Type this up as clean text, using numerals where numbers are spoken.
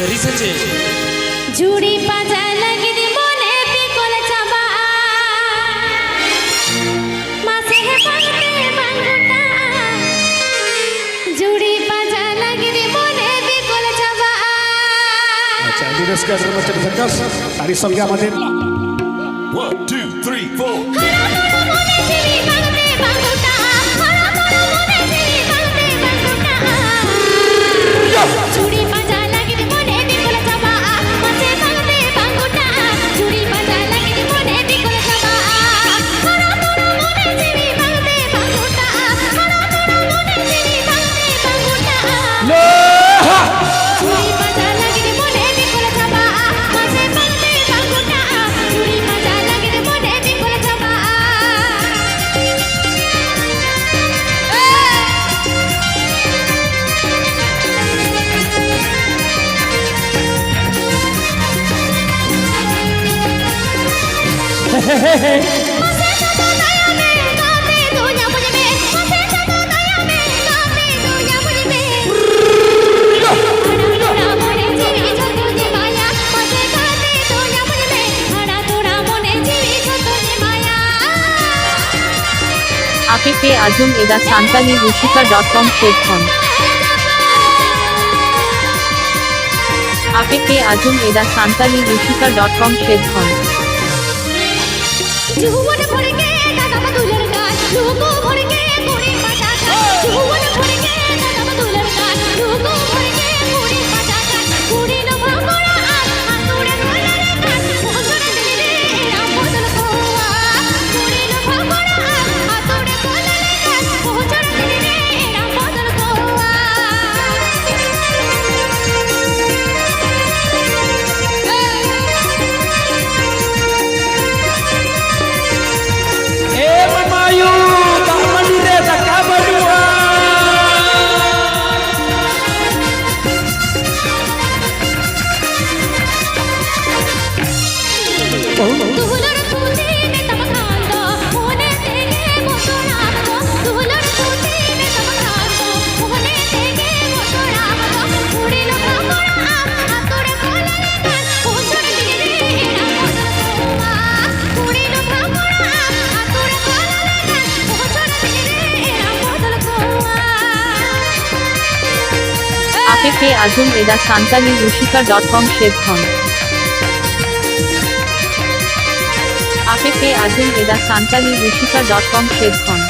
Seri saja. Juri paja lagi di mone pikol chaba masih bangte bangguta juri paja lagi di mone pikol chaba আচ্ছা দিনেশকে রচনা প্রকাশ তারই সঙ্গে আমাদের 1 2 3 4 hara moro mone jiri bangte bangguta hara moro mone jiri bangte bangguta juri paja lagi di mone pikol chaba masih bangte bangguta juri paja lagi di mone pikol chaba hara moro mone jiri bangte bangguta hara moro mone jiri bangte bangguta juri paja lagi di mone pikol chaba masih bangte bangguta juri paja lagi di mone pikol chaba masih satu daya me gaate dunia mujh mein masih satu daya me gaate dunia mujh mein hara thoda mone jeevi jo tujhe maya masih gaate dunia mujh mein hara thoda mone jeevi jo tujhe maya APK Azum Eda Santali Rushika.com শেরখন APK Azum Eda Santali Rushika.com শেরখন जुवन भर के दादा बदुलर गान लोगो भर के गोरी बजा गान जुवन भर के दादा बदुलर गान लोगो भर के गोरी बजा गान गोरी न भागोरा हातोड़े कोलरे गान भोजन दिले राम बदल कोवा गोरी न भागोरा हातोड़े कोलरे गान भोजन दिले राम बदल कोवा Memayu tak mandiri tak kabar dua. दुहलर तूती में तब खांदो मोने तेगे मोतो राम को दुहलर तूती में तब खांदो मोने तेगे मोतो राम को उड़ी लो भागोरा हातोड़े कोलरे गान भोजन दिले राम बदल कोवा उड़ी लो भागोरा हातोड़े कोलरे गान भोजन दिले राम बदल कोवा APK Azum Eda Santali Rushika.com শেরখন APK Azum Eda Santali Rushika.com শেরখন